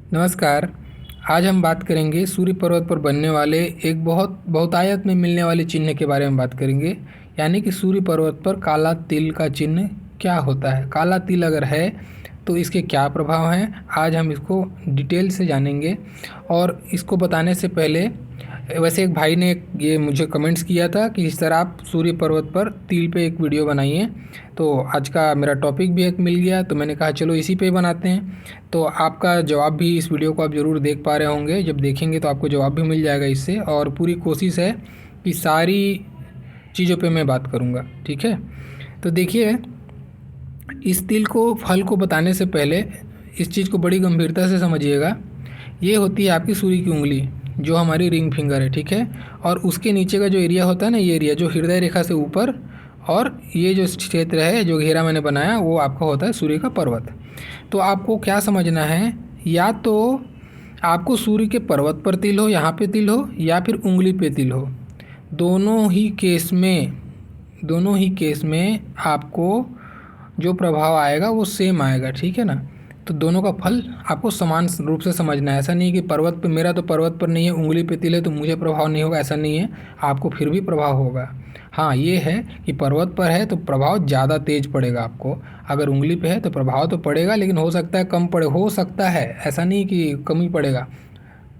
नमस्कार। आज हम बात करेंगे सूर्य पर्वत पर बनने वाले एक बहुतायत में मिलने वाले चिन्ह के बारे में बात करेंगे। यानी कि सूर्य पर्वत पर काला तिल का चिन्ह क्या होता है, काला तिल अगर है तो इसके क्या प्रभाव हैं, आज हम इसको डिटेल से जानेंगे। और इसको बताने से पहले वैसे एक भाई ने ये मुझे कमेंट्स किया था कि इस तरह आप सूर्य पर्वत पर तिल पे एक वीडियो बनाइए। तो आज का मेरा टॉपिक भी एक मिल गया, तो मैंने कहा चलो इसी पे बनाते हैं। तो आपका जवाब भी, इस वीडियो को आप ज़रूर देख पा रहे होंगे, जब देखेंगे तो आपको जवाब भी मिल जाएगा इससे। और पूरी कोशिश है कि सारी चीज़ों पे मैं बात करूँगा, ठीक है। तो देखिए, इस तिल को, फल को बताने से पहले इस चीज़ को बड़ी गंभीरता से समझिएगा। ये होती है आपकी सूर्य की उंगली, जो हमारी रिंग फिंगर है, ठीक है। और उसके नीचे का जो एरिया होता है ना, ये एरिया जो हृदय रेखा से ऊपर, और ये जो क्षेत्र है, जो घेरा मैंने बनाया, वो आपका होता है सूर्य का पर्वत। तो आपको क्या समझना है, या तो आपको सूर्य के पर्वत पर तिल हो, यहाँ पे तिल हो, या फिर उंगली पे तिल हो, दोनों ही केस में आपको जो प्रभाव आएगा वो सेम आएगा, ठीक है ना। तो दोनों का फल आपको समान रूप से समझना है। ऐसा नहीं है कि पर्वत पे, मेरा तो पर्वत पर नहीं है, उंगली पे तिल है तो मुझे प्रभाव नहीं होगा, ऐसा नहीं है। आपको फिर भी प्रभाव होगा। हाँ, ये है कि पर्वत पर है तो प्रभाव ज़्यादा तेज पड़ेगा आपको, अगर उंगली पे है तो प्रभाव तो पड़ेगा, लेकिन हो सकता है कम पड़े, हो सकता है, ऐसा नहीं कि कम ही पड़ेगा,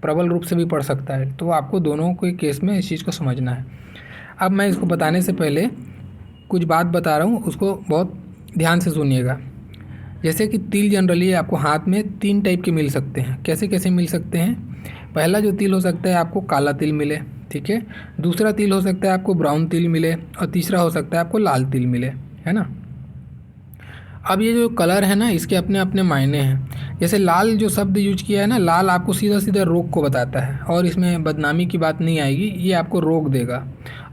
प्रबल रूप से भी पड़ सकता है। तो आपको दोनों के केस में इस चीज़ को समझना है। अब मैं इसको बताने से पहले कुछ बात बता रहा हूँ, उसको बहुत ध्यान से सुनिएगा। जैसे कि तिल जनरली आपको हाथ में 3 टाइप के मिल सकते हैं। कैसे कैसे मिल सकते हैं? पहला जो तिल हो सकता है आपको काला तिल मिले, ठीक है। दूसरा तिल हो सकता है आपको ब्राउन तिल मिले, और तीसरा हो सकता है आपको लाल तिल मिले, है ना। अब ये जो कलर है ना, इसके अपने अपने मायने हैं। जैसे लाल जो शब्द यूज किया है ना, लाल आपको सीधा सीधा रोग को बताता है, और इसमें बदनामी की बात नहीं आएगी, ये आपको रोग देगा।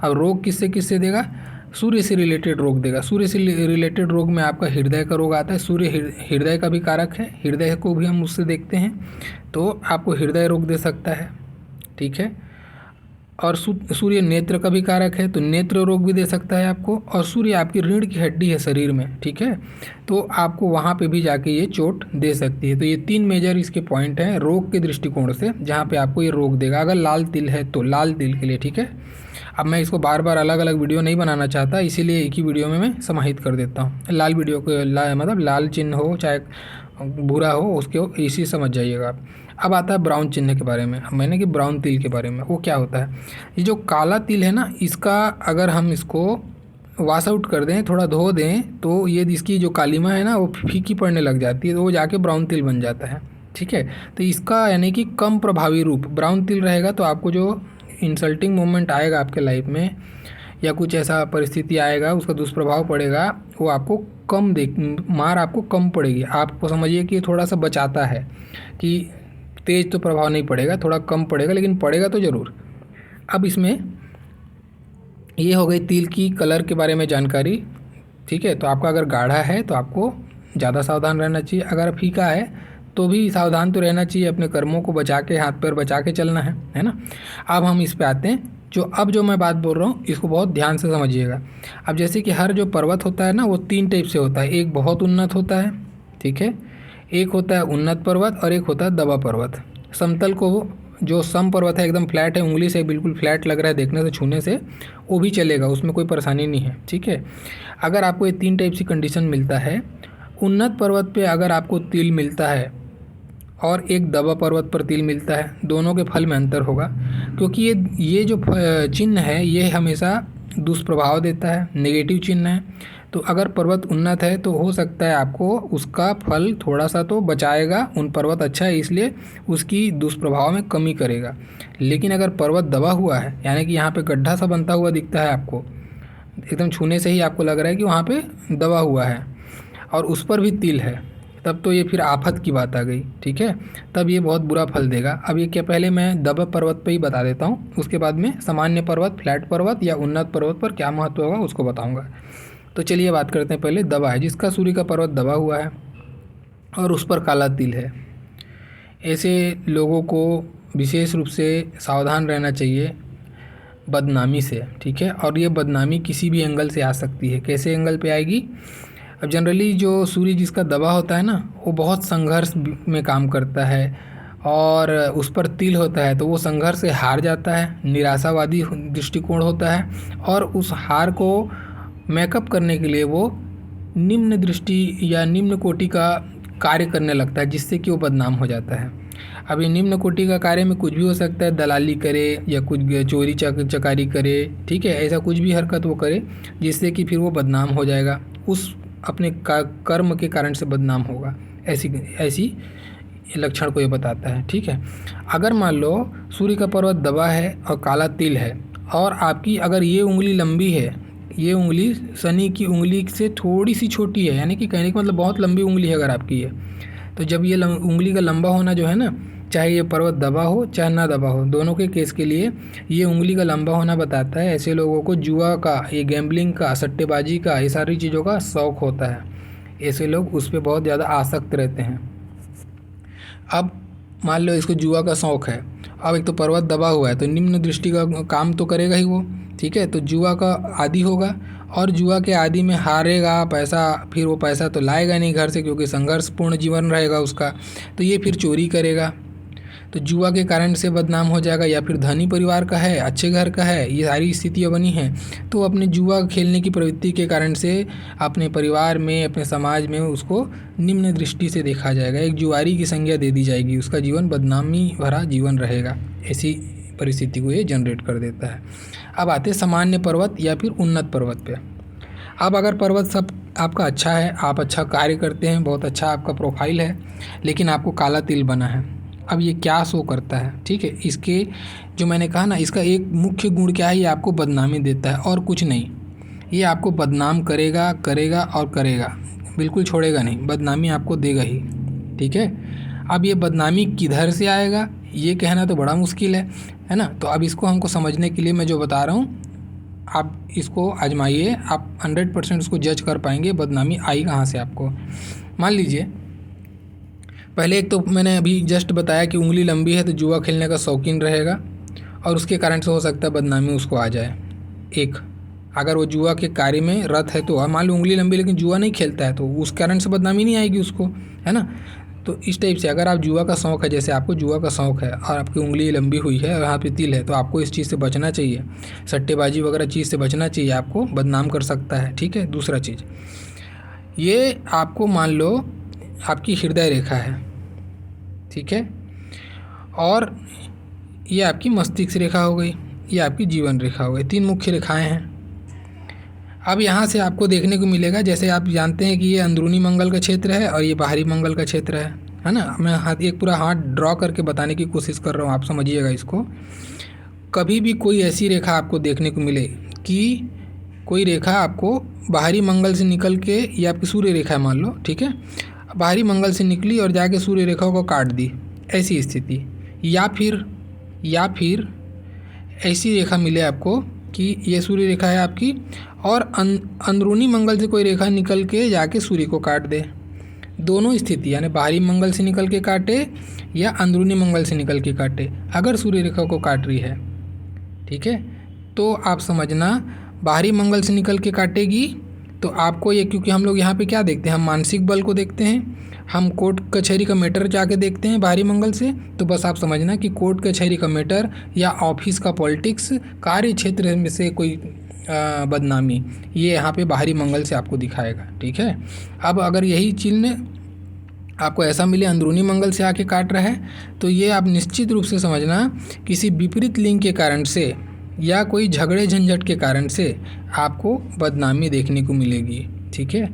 अब रोग किससे किससे देगा? सूर्य से रिलेटेड रोग देगा। सूर्य से रिलेटेड रोग में आपका हृदय का रोग आता है। सूर्य हृदय का भी कारक है, हृदय को भी हम उससे देखते हैं, तो आपको हृदय रोग दे सकता है, ठीक है। और सूर्य नेत्र का भी कारक है, तो नेत्र रोग भी दे सकता है आपको। और सूर्य आपकी रीढ़ की हड्डी है शरीर में, ठीक है, तो आपको वहाँ पे भी जाके ये चोट दे सकती है। तो ये 3 मेजर इसके पॉइंट हैं रोग के दृष्टिकोण से, जहाँ पे आपको ये रोग देगा अगर लाल तिल है तो, लाल तिल के लिए, ठीक है। अब मैं इसको बार बार अलग अलग वीडियो नहीं बनाना चाहता, इसीलिए एक ही वीडियो में मैं समाहित कर देता हूँ। लाल वीडियो को मतलब लाल चिन्ह हो चाहे भूरा हो, उसके इसी समझ जाइएगा आप। अब आता है ब्राउन चिन्ह के बारे में। मैंने कि ब्राउन तिल के बारे में, वो क्या होता है? ये जो काला तिल है ना, इसका अगर हम इसको वॉश आउट कर दें, थोड़ा धो दें, तो ये इसकी जो कालिमा है ना, वो फीकी पड़ने लग जाती है, तो वो जाके ब्राउन तिल बन जाता है, ठीक है। तो इसका यानी कि कम प्रभावी रूप ब्राउन तिल रहेगा। तो आपको जो इंसल्टिंग मोमेंट आएगा आपके लाइफ में, या कुछ ऐसा परिस्थिति आएगा, उसका दुष्प्रभाव पड़ेगा, वो आपको कम मार आपको कम पड़ेगी। आपको समझिए कि थोड़ा सा बचाता है, कि तेज़ तो प्रभाव नहीं पड़ेगा, थोड़ा कम पड़ेगा, लेकिन पड़ेगा तो ज़रूर। अब इसमें ये हो गई तिल की कलर के बारे में जानकारी, ठीक है। तो आपका अगर गाढ़ा है तो आपको ज़्यादा सावधान रहना चाहिए, अगर फीका है तो भी सावधान तो रहना चाहिए, अपने कर्मों को बचा के, हाथ पैर बचा के चलना है ना। अब हम इस पे आते हैं। जो मैं बात बोल रहा हूँ, इसको बहुत ध्यान से समझिएगा। अब जैसे कि हर जो पर्वत होता है ना, वो 3 टाइप से होता है। एक बहुत उन्नत होता है, ठीक है, एक होता है उन्नत पर्वत, और एक होता है दबा पर्वत। समतल को, जो सम पर्वत है, एकदम फ्लैट है, उंगली से बिल्कुल फ्लैट लग रहा है देखने से, छूने से, वो भी चलेगा, उसमें कोई परेशानी नहीं है, ठीक है। अगर आपको ये 3 टाइप से कंडीशन मिलता है, उन्नत पर्वत पे अगर आपको तिल मिलता है और एक दबा पर्वत पर तिल मिलता है, दोनों के फल में अंतर होगा, क्योंकि ये जो चिन्ह है, ये हमेशा दुष्प्रभाव देता है, नेगेटिव चिन्ह है। तो अगर पर्वत उन्नत है तो हो सकता है आपको उसका फल थोड़ा सा तो बचाएगा, उन पर्वत अच्छा है इसलिए उसकी दुष्प्रभाव में कमी करेगा। लेकिन अगर पर्वत दबा हुआ है, यानी कि यहाँ पे गड्ढा सा बनता हुआ दिखता है आपको, एकदम छूने से ही आपको लग रहा है कि वहाँ पे दबा हुआ है, और उस पर भी तिल है, तब तो ये फिर आफत की बात आ गई, ठीक है। तब ये बहुत बुरा फल देगा। अब ये क्या, पहले मैं दबा पर्वत पे ही बता देता हूँ, उसके बाद में सामान्य पर्वत, फ्लैट पर्वत या उन्नत पर्वत पर क्या महत्व होगा उसको बताऊँगा। तो चलिए बात करते हैं। पहले दबा है, जिसका सूर्य का पर्वत दबा हुआ है और उस पर काला तिल है, ऐसे लोगों को विशेष रूप से सावधान रहना चाहिए बदनामी से, ठीक है। और ये बदनामी किसी भी एंगल से आ सकती है। कैसे एंगल पे आएगी? अब जनरली जो सूर्य जिसका दबा होता है ना, वो बहुत संघर्ष में काम करता है, और उस पर तिल होता है तो वो संघर्ष से हार जाता है, निराशावादी दृष्टिकोण होता है और उस हार को मेकअप करने के लिए वो निम्न दृष्टि या निम्न कोटि का कार्य करने लगता है, जिससे कि वो बदनाम हो जाता है। अब ये निम्न कोटि का कार्य में कुछ भी हो सकता है, दलाली करे या कुछ चोरी चकारी करे, ठीक है, ऐसा कुछ भी हरकत वो करे जिससे कि फिर वो बदनाम हो जाएगा, उस अपने कर्म के कारण से बदनाम होगा। ऐसी ऐसी लक्षण को ये बताता है, ठीक है। अगर मान लो सूर्य का पर्वत दबा है और काला तिल है और आपकी अगर ये उंगली लंबी है, ये उंगली शनि की उंगली से थोड़ी सी छोटी है, यानी कि कहने का मतलब बहुत लंबी उंगली है अगर आपकी है, तो जब ये उंगली का लंबा होना जो है ना, चाहे ये पर्वत दबा हो चाहे ना दबा हो, दोनों के केस के लिए ये उंगली का लंबा होना बताता है। ऐसे लोगों को जुआ का, ये गैम्बलिंग का, सट्टेबाजी का, ये सारी चीज़ों का शौक़ होता है। ऐसे लोग उस पर बहुत ज़्यादा आसक्त रहते हैं। अब मान लो इसको जुआ का शौक़ है, अब एक तो पर्वत दबा हुआ है तो निम्न दृष्टि का काम तो करेगा ही वो, ठीक है, तो जुआ का आदी होगा और जुआ के आदी में हारेगा पैसा, फिर वो पैसा तो लाएगा नहीं घर से क्योंकि संघर्षपूर्ण जीवन रहेगा उसका, तो ये फिर चोरी करेगा, तो जुआ के कारण से बदनाम हो जाएगा। या फिर धनी परिवार का है, अच्छे घर का है, ये सारी स्थितियाँ बनी हैं तो अपने जुआ खेलने की प्रवृत्ति के कारण से अपने परिवार में, अपने समाज में उसको निम्न दृष्टि से देखा जाएगा, एक जुआरी की संज्ञा दे दी जाएगी, उसका जीवन बदनामी भरा जीवन रहेगा। ऐसी परिस्थिति को ये जनरेट कर देता है। अब आते हैं सामान्य पर्वत या फिर उन्नत पर्वत पे। अब अगर पर्वत सब आपका अच्छा है, आप अच्छा कार्य करते हैं, बहुत अच्छा आपका प्रोफाइल है, लेकिन आपको काला तिल बना है, अब ये क्या शो करता है, ठीक है, इसके जो मैंने कहा ना, इसका एक मुख्य गुण क्या है, ये आपको बदनामी देता है और कुछ नहीं। ये आपको बदनाम करेगा करेगा और करेगा, बिल्कुल छोड़ेगा नहीं, बदनामी आपको देगा ही, ठीक है। अब ये बदनामी किधर से आएगा ये कहना तो बड़ा मुश्किल है ना। तो अब इसको हमको समझने के लिए मैं जो बता रहा हूँ आप इसको आजमाइए, आप 100% उसको जज कर पाएंगे बदनामी आई कहाँ से आपको। मान लीजिए पहले एक तो मैंने अभी जस्ट बताया कि उंगली लंबी है तो जुआ खेलने का शौकीन रहेगा और उसके कारण से हो सकता है बदनामी उसको आ जाए। एक, अगर वो जुआ के कार्य में रत है तो, मान लो उंगली लंबी लेकिन जुआ नहीं खेलता है तो उस कारण से बदनामी नहीं आएगी उसको, है ना। तो इस टाइप से अगर आप जुआ का शौक़ है, जैसे आपको जुआ का शौक़ है और आपकी उंगली लंबी हुई है और यहाँ पे तिल है, तो आपको इस चीज़ से बचना चाहिए, सट्टेबाजी वगैरह चीज़ से बचना चाहिए, आपको बदनाम कर सकता है, ठीक है। दूसरा चीज़, ये आपको मान लो आपकी हृदय रेखा है, ठीक है, और ये आपकी मस्तिष्क रेखा हो गई, ये आपकी जीवन रेखा हो गई, 3 मुख्य रेखाएं हैं। अब यहाँ से आपको देखने को मिलेगा, जैसे आप जानते हैं कि ये अंदरूनी मंगल का क्षेत्र है और ये बाहरी मंगल का क्षेत्र है ना। मैं एक पूरा हाथ ड्रॉ करके बताने की कोशिश कर रहा हूँ, आप समझिएगा इसको। कभी भी कोई ऐसी रेखा आपको देखने को मिले कि कोई रेखा आपको बाहरी मंगल से निकल के, ये आपकी सूर्य रेखा है मान लो, ठीक है, बाहरी मंगल से निकली और जाके सूर्य रेखा को काट दी, ऐसी स्थिति, या फिर ऐसी रेखा मिले आपको कि ये सूर्य रेखा है आपकी और अंदरूनी मंगल से कोई रेखा निकल के जाके सूर्य को काट दे। दोनों स्थिति, यानी बाहरी मंगल से निकल के काटे या अंदरूनी मंगल से निकल के काटे, अगर सूर्य रेखा को काट रही है, ठीक है, तो आप समझना बाहरी मंगल से निकल के काटेगी तो आपको ये, क्योंकि हम लोग यहाँ पे क्या देखते हैं, हम मानसिक बल को देखते हैं, हम कोर्ट कचहरी का मैटर जाके देखते हैं बाहरी मंगल से, तो बस आप समझना कि कोर्ट कचहरी का मैटर या ऑफिस का पॉलिटिक्स, कार्य क्षेत्र में से कोई बदनामी, ये यहाँ पे बाहरी मंगल से आपको दिखाएगा, ठीक है। अब अगर यही चिन्ह आपको ऐसा मिले अंदरूनी मंगल से आके काट रहा है, तो ये आप निश्चित रूप से समझना किसी विपरीत लिंग के कारण से या कोई झगड़े झंझट के कारण से आपको बदनामी देखने को मिलेगी, ठीक है।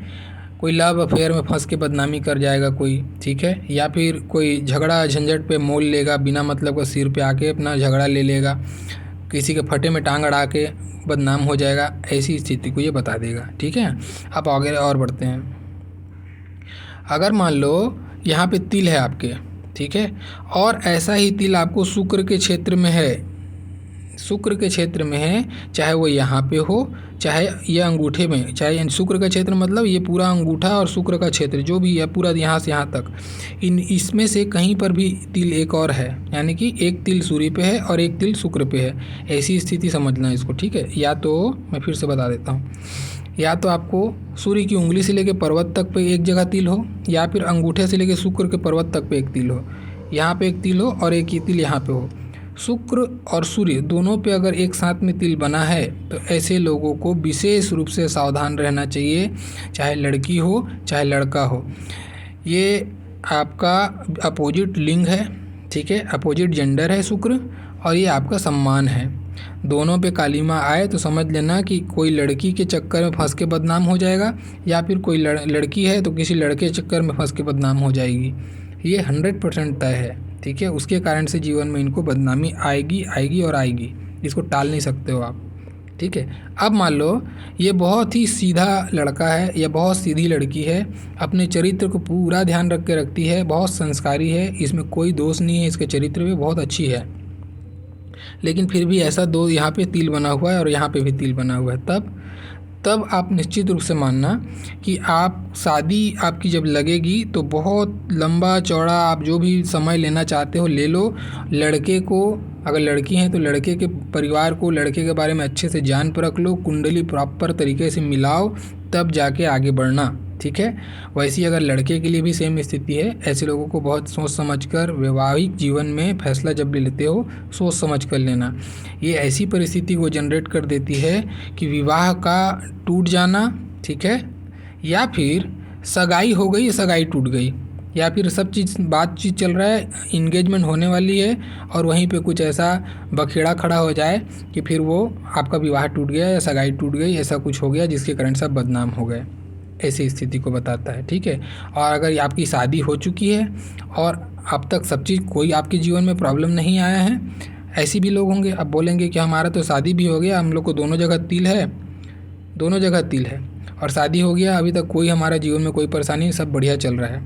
कोई लव अफेयर में फंस के बदनामी कर जाएगा कोई, ठीक है, या फिर कोई झगड़ा झंझट पे मोल लेगा, बिना मतलब का सिर पे आके अपना झगड़ा ले लेगा, किसी के फटे में टांग अड़ा के बदनाम हो जाएगा, ऐसी स्थिति को ये बता देगा, ठीक है। अब आगे और बढ़ते हैं। अगर मान लो यहाँ पे तिल है आपके, ठीक है, और ऐसा ही तिल आपको शुक्र के क्षेत्र में है, शुक्र के क्षेत्र में है, चाहे वो यहाँ पे हो चाहे ये अंगूठे में, चाहे शुक्र का क्षेत्र मतलब ये पूरा अंगूठा और शुक्र का क्षेत्र जो भी है पूरा यहाँ से यहाँ तक, इसमें से कहीं पर भी तिल एक और है, यानी कि एक तिल सूर्य पे है और एक तिल शुक्र पे है, ऐसी स्थिति समझना इसको, ठीक है। या तो मैं फिर से बता देता हूँ, या तो आपको सूर्य की उंगली से लेकर पर्वत तक पे एक जगह तिल हो, या फिर अंगूठे से लेकर शुक्र के पर्वत तक पे एक तिल हो, यहाँ पे एक तिल हो और एक ही तिल यहाँ पे हो। शुक्र और सूर्य दोनों पे अगर एक साथ में तिल बना है तो ऐसे लोगों को विशेष रूप से सावधान रहना चाहिए, चाहे लड़की हो चाहे लड़का हो। ये आपका अपोजिट लिंग है, ठीक है, अपोजिट जेंडर है शुक्र, और ये आपका सम्मान है। दोनों पे कालीमा आए तो समझ लेना कि कोई लड़की के चक्कर में फंस के बदनाम हो जाएगा, या फिर कोई लड़की है तो किसी लड़के के चक्कर में फंस के बदनाम हो जाएगी। ये 100% तय है, ठीक है। उसके कारण से जीवन में इनको बदनामी आएगी आएगी और आएगी, इसको टाल नहीं सकते हो आप, ठीक है। अब मान लो ये बहुत ही सीधा लड़का है या बहुत सीधी लड़की है, अपने चरित्र को पूरा ध्यान रख के रखती है, बहुत संस्कारी है, इसमें कोई दोष नहीं है, इसके चरित्र में बहुत अच्छी है, लेकिन फिर भी ऐसा दो यहाँ पे तिल बना हुआ है और यहाँ पे भी तिल बना हुआ है, तब आप निश्चित रूप से मानना कि आप शादी आपकी जब लगेगी तो बहुत लंबा चौड़ा आप जो भी समय लेना चाहते हो ले लो। लड़के को, अगर लड़की हैं तो लड़के के परिवार को, लड़के के बारे में अच्छे से जान परख लो, कुंडली प्रॉपर तरीके से मिलाओ, तब जाके आगे बढ़ना, ठीक है। वैसे ही अगर लड़के के लिए भी सेम स्थिति है। ऐसे लोगों को बहुत सोच समझकर वैवाहिक जीवन में फैसला जब भी लेते हो सोच समझ कर लेना। ये ऐसी परिस्थिति को जनरेट कर देती है कि विवाह का टूट जाना, ठीक है, या फिर सगाई हो गई, सगाई टूट गई, या फिर सब चीज़ बातचीत चल रहा है, इंगेजमेंट होने वाली है और वहीं पे कुछ ऐसा बखेड़ा खड़ा हो जाए कि फिर वो आपका विवाह टूट गया या सगाई टूट गई, ऐसा कुछ हो गया जिसके कारण सब बदनाम हो गए। ऐसी स्थिति को बताता है, ठीक है। और अगर आपकी शादी हो चुकी है और अब तक सब चीज़ कोई आपके जीवन में प्रॉब्लम नहीं आया है, ऐसे भी लोग होंगे। अब बोलेंगे कि हमारा तो शादी भी हो गया, हम लोग को दोनों जगह तिल है, दोनों जगह तिल है और शादी हो गया, अभी तक कोई हमारा जीवन में कोई परेशानी नहीं, सब बढ़िया चल रहा है,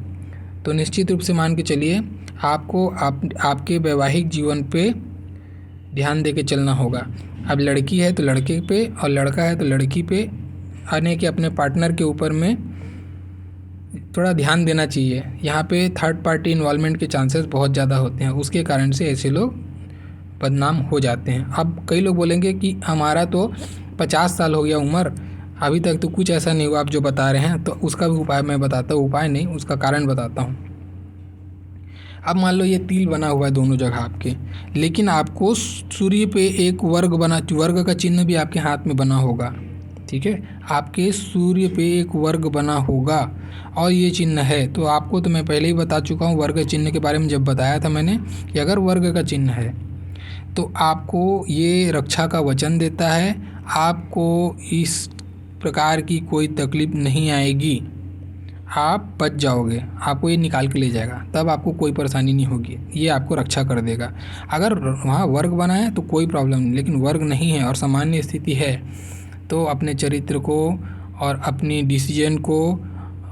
तो निश्चित रूप से मान के चलिए आपको आपके वैवाहिक जीवन पे ध्यान दे के चलना होगा। अब लड़की है तो लड़के पे और लड़का है तो लड़की पे, यानी कि अपने पार्टनर के ऊपर में थोड़ा ध्यान देना चाहिए। यहाँ पे थर्ड पार्टी इन्वॉल्वमेंट के चांसेस बहुत ज़्यादा होते हैं, उसके कारण से ऐसे लोग बदनाम हो जाते हैं। अब कई लोग बोलेंगे कि हमारा तो 50 साल हो गया उम्र, अभी तक तो कुछ ऐसा नहीं हुआ आप जो बता रहे हैं, तो उसका भी उपाय मैं बताता हूँ, उपाय नहीं उसका कारण बताता हूँ। अब मान लो ये तिल बना हुआ है दोनों जगह आपके, लेकिन आपको सूर्य पे एक वर्ग का चिन्ह भी आपके हाथ में बना होगा, ठीक है। आपके सूर्य पे एक वर्ग बना होगा और ये चिन्ह है, तो आपको तो मैं पहले ही बता चुका हूँ वर्ग चिन्ह के बारे में, जब बताया था मैंने कि अगर वर्ग का चिन्ह है तो आपको ये रक्षा का वचन देता है, आपको इस प्रकार की कोई तकलीफ नहीं आएगी, आप बच जाओगे, आपको ये निकाल के ले जाएगा, तब आपको कोई परेशानी नहीं होगी, ये आपको रक्षा कर देगा। अगर वहाँ वर्ग बना है तो कोई प्रॉब्लम नहीं, लेकिन वर्ग नहीं है और सामान्य स्थिति है तो अपने चरित्र को और अपनी डिसीजन को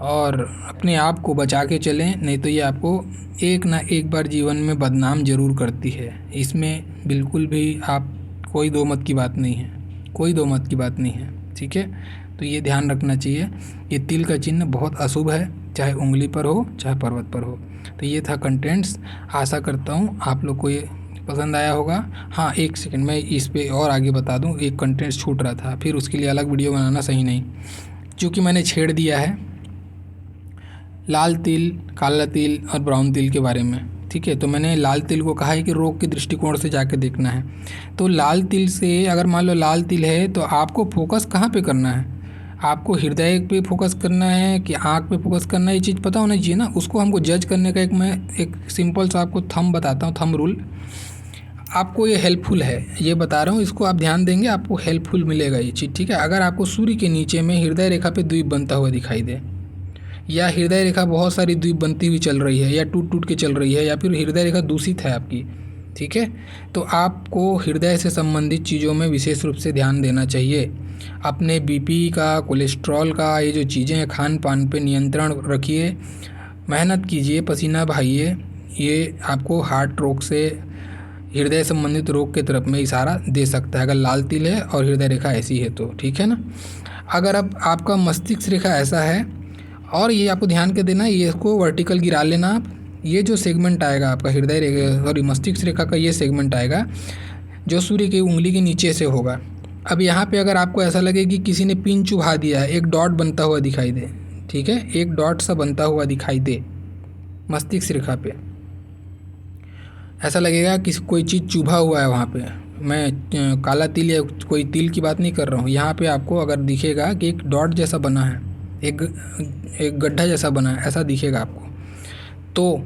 और अपने आप को बचा के चलें, नहीं तो ये आपको एक ना एक बार जीवन में बदनाम ज़रूर करती है। इसमें बिल्कुल भी आप कोई दो मत की बात नहीं है, कोई दो मत की बात नहीं है, ठीक है। तो ये ध्यान रखना चाहिए, ये तिल का चिन्ह बहुत अशुभ है, चाहे उंगली पर हो चाहे पर्वत पर हो। तो ये था कंटेंट्स, आशा करता हूँ आप लोग को ये पसंद आया होगा। हाँ, एक सेकंड मैं इस पे और आगे बता दूँ, एक कंटेंट्स छूट रहा था, फिर उसके लिए अलग वीडियो बनाना सही नहीं, क्योंकि मैंने छेड़ दिया है लाल तिल, काला तिल और ब्राउन तिल के बारे में, ठीक है। तो मैंने लाल तिल को कहा है कि रोग के दृष्टिकोण से जाके देखना है। तो लाल तिल से अगर मान लो लाल तिल है तो आपको फोकस कहाँ पे करना है, आपको हृदय पे फोकस करना है कि आँख पे फोकस करना है, ये चीज़ पता होना चाहिए ना। उसको हमको जज करने का मैं एक सिंपल सा आपको थंब बताता हूँ, थंब रूल, आपको ये हेल्पफुल है, ये बता रहा हूँ, इसको आप ध्यान देंगे आपको हेल्पफुल मिलेगा ये चीज़, ठीक है। अगर आपको सूर्य के नीचे में हृदय रेखा पे द्वीप बनता हुआ दिखाई दे, या हृदय रेखा बहुत सारी द्वीप बनती हुई चल रही है या टूट टूट के चल रही है, या फिर हृदय रेखा दूषित है आपकी, ठीक है, तो आपको हृदय से संबंधित चीज़ों में विशेष रूप से ध्यान देना चाहिए। अपने बीपी का, कोलेस्ट्रॉल का, ये जो चीज़ें हैं खान पान पे नियंत्रण रखिए, मेहनत कीजिए, पसीना बहाइए, ये आपको हार्ट रोग से, हृदय संबंधित रोग के तरफ में इशारा दे सकता है अगर लाल तिल है और हृदय रेखा ऐसी है तो, ठीक है ना। अगर अब आपका मस्तिष्क रेखा ऐसा है, और ये आपको ध्यान के देना है, ये इसको वर्टिकल गिरा लेना आप, ये जो सेगमेंट आएगा आपका हृदय रेखा सॉरी मस्तिष्क रेखा का ये सेगमेंट आएगा जो सूर्य की उंगली के नीचे से होगा। अब यहाँ पे अगर आपको ऐसा लगे कि किसी ने पिन चुभा दिया है, एक डॉट बनता हुआ दिखाई दे, ठीक है, एक डॉट सा बनता हुआ दिखाई दे मस्तिष्क रेखा पे, ऐसा लगेगा कि कोई चीज़ चुभा हुआ है वहाँ पे। मैं काला तिल या कोई तिल की बात नहीं कर रहा हूँ। यहाँ पे आपको अगर दिखेगा कि एक डॉट जैसा बना है, एक एक गड्ढा जैसा बना है, ऐसा दिखेगा आपको, तो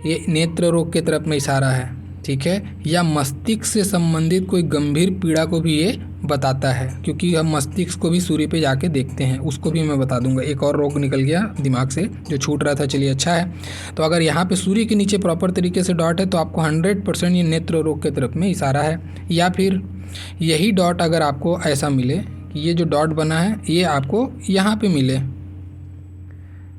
ये नेत्र रोग के तरफ में इशारा है, ठीक है। या मस्तिष्क से संबंधित कोई गंभीर पीड़ा को भी ये बताता है, क्योंकि हम मस्तिष्क को भी सूर्य पे जाके देखते हैं, उसको भी मैं बता दूंगा। एक और रोग निकल गया दिमाग से जो छूट रहा था, चलिए अच्छा है। तो अगर यहाँ पे सूर्य के नीचे प्रॉपर तरीके से डॉट है तो आपको 100% ये नेत्र रोग के तरफ में इशारा है। या फिर यही डॉट अगर आपको ऐसा मिले कि ये जो डॉट बना है ये आपको यहाँ पे मिले,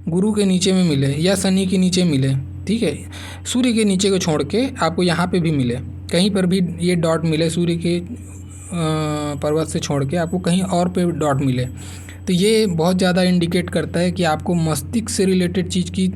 गुरु के नीचे में मिले या शनि के नीचे मिले, ठीक है, सूर्य के नीचे को छोड़ के आपको यहाँ पे भी मिले, कहीं पर भी ये डॉट मिले, सूर्य के पर्वत से छोड़ के आपको कहीं और पे डॉट मिले, तो ये बहुत ज़्यादा इंडिकेट करता है कि आपको मस्तिष्क से रिलेटेड चीज़ की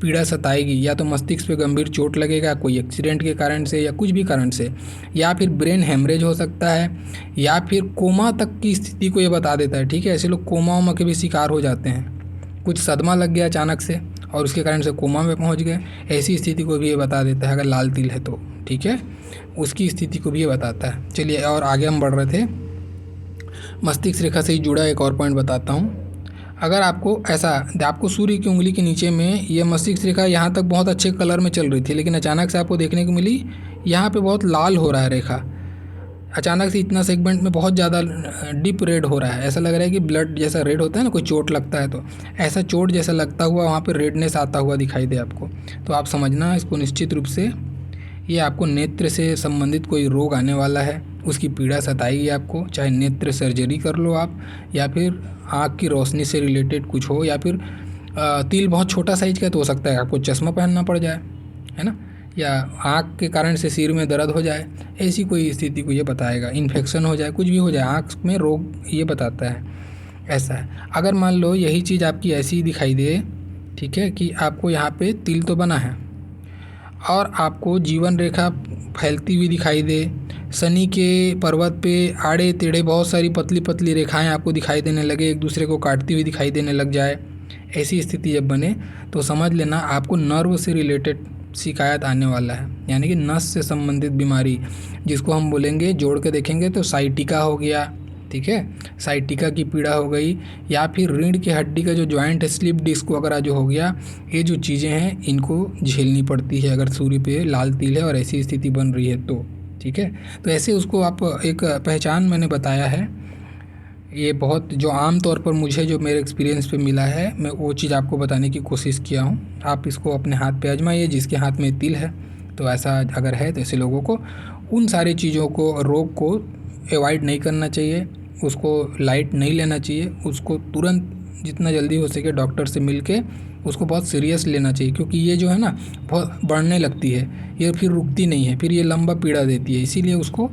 पीड़ा सताएगी। या तो मस्तिष्क पे गंभीर चोट लगेगा कोई एक्सीडेंट के कारण से या कुछ भी कारण से, या फिर ब्रेन हेमरेज हो सकता है, या फिर कोमा तक की स्थिति को ये बता देता है, ठीक है। ऐसे लोग कोमा वोमा के भी शिकार हो जाते हैं, कुछ सदमा लग गया अचानक से और उसके कारण से कोमा में पहुंच गए, ऐसी स्थिति को भी ये बता देता है अगर लाल तिल है तो, ठीक है, उसकी स्थिति को भी ये बताता है। चलिए और आगे हम बढ़ रहे थे, मस्तिष्क रेखा से ही जुड़ा एक और पॉइंट बताता हूँ। अगर आपको ऐसा, आपको सूर्य की उंगली के नीचे में ये मस्तिष्क रेखा यहाँ तक बहुत अच्छे कलर में चल रही थी, लेकिन अचानक से आपको देखने को मिली यहाँ पे बहुत लाल हो रहा है रेखा, अचानक से इतना सेगमेंट में बहुत ज़्यादा डीप रेड हो रहा है, ऐसा लग रहा है कि ब्लड जैसा रेड होता है ना, कोई चोट लगता है तो ऐसा चोट जैसा लगता हुआ वहाँ पे रेडनेस आता हुआ दिखाई दे आपको, तो आप समझना इसको निश्चित रूप से ये आपको नेत्र से संबंधित कोई रोग आने वाला है, उसकी पीड़ा सताएगी आपको। चाहे नेत्र सर्जरी कर लो आप, या फिर आँख की रोशनी से रिलेटेड कुछ हो, या फिर तिल बहुत छोटा साइज का तो हो सकता है आपको चश्मा पहनना पड़ जाए, है ना, या आँख के कारण से सिर में दर्द हो जाए, ऐसी कोई स्थिति को ये बताएगा, इन्फेक्शन हो जाए, कुछ भी हो जाए, आँख में रोग ये बताता है, ऐसा है। अगर मान लो यही चीज़ आपकी ऐसी दिखाई दे, ठीक है, कि आपको यहाँ पे तिल तो बना है और आपको जीवन रेखा फैलती हुई दिखाई दे, शनि के पर्वत पे आड़े टेढ़े बहुत सारी पतली पतली रेखाएं आपको दिखाई देने लगे, एक दूसरे को काटती हुई दिखाई देने लग जाए, ऐसी स्थिति जब बने तो समझ लेना आपको नर्व से रिलेटेड शिकायत आने वाला है, यानी कि नस से संबंधित बीमारी, जिसको हम बोलेंगे जोड़ के देखेंगे तो साइटिका हो गया, ठीक है, साइटिका की पीड़ा हो गई, या फिर रीढ़ की हड्डी का जो जॉइंट है स्लिप डिस्क वगैरह जो हो गया, ये जो चीज़ें हैं इनको झेलनी पड़ती है अगर सूर्य पे लाल तिल है और ऐसी स्थिति बन रही है तो, ठीक है। तो ऐसे उसको आप एक पहचान मैंने बताया है, ये बहुत जो आम तौर पर मुझे जो मेरे एक्सपीरियंस पे मिला है मैं वो चीज़ आपको बताने की कोशिश किया हूँ। आप इसको अपने हाथ पे आजमाइए, जिसके हाथ में तिल है तो ऐसा अगर है तो ऐसे लोगों को उन सारी चीज़ों को, रोग को अवॉइड नहीं करना चाहिए, उसको लाइट नहीं लेना चाहिए, उसको तुरंत जितना जल्दी हो सके डॉक्टर से मिल के उसको बहुत सीरियस लेना चाहिए, क्योंकि ये जो है ना बहुत बढ़ने लगती है, ये फिर रुकती नहीं है, फिर ये लंबा पीड़ा देती है, इसीलिए उसको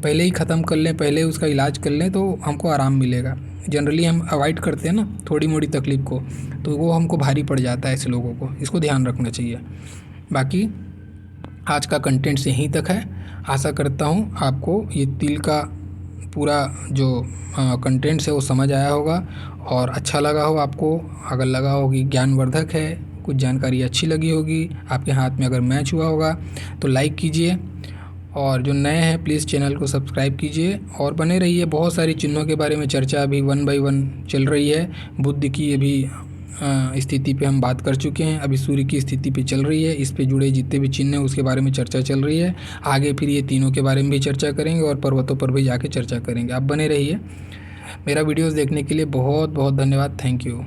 पहले ही ख़त्म कर लें, पहले उसका इलाज कर लें तो हमको आराम मिलेगा। जनरली हम अवॉइड करते हैं ना थोड़ी मोड़ी तकलीफ़ को, तो वो हमको भारी पड़ जाता है ऐसे लोगों को, इसको ध्यान रखना चाहिए। बाकी आज का कंटेंट्स यहीं तक है, आशा करता हूँ आपको ये तिल का पूरा जो कंटेंट्स है वो समझ आया होगा और अच्छा लगा हो आपको। अगर लगा हो कि ज्ञानवर्धक है, कुछ जानकारी अच्छी लगी होगी, आपके हाथ में अगर मैच हुआ होगा तो लाइक कीजिए, और जो नए हैं प्लीज़ चैनल को सब्सक्राइब कीजिए और बने रहिए। बहुत सारी चिन्हों के बारे में चर्चा अभी 1 बाय 1 चल रही है, बुध की अभी स्थिति पे हम बात कर चुके हैं, अभी सूर्य की स्थिति पे चल रही है, इस पे जुड़े जितने भी चिन्ह हैं उसके बारे में चर्चा चल रही है। आगे फिर ये तीनों के बारे में भी चर्चा करेंगे और पर्वतों पर भी जाके चर्चा करेंगे। आप बने रहिए। मेरा वीडियोस देखने के लिए बहुत बहुत धन्यवाद। Thank you.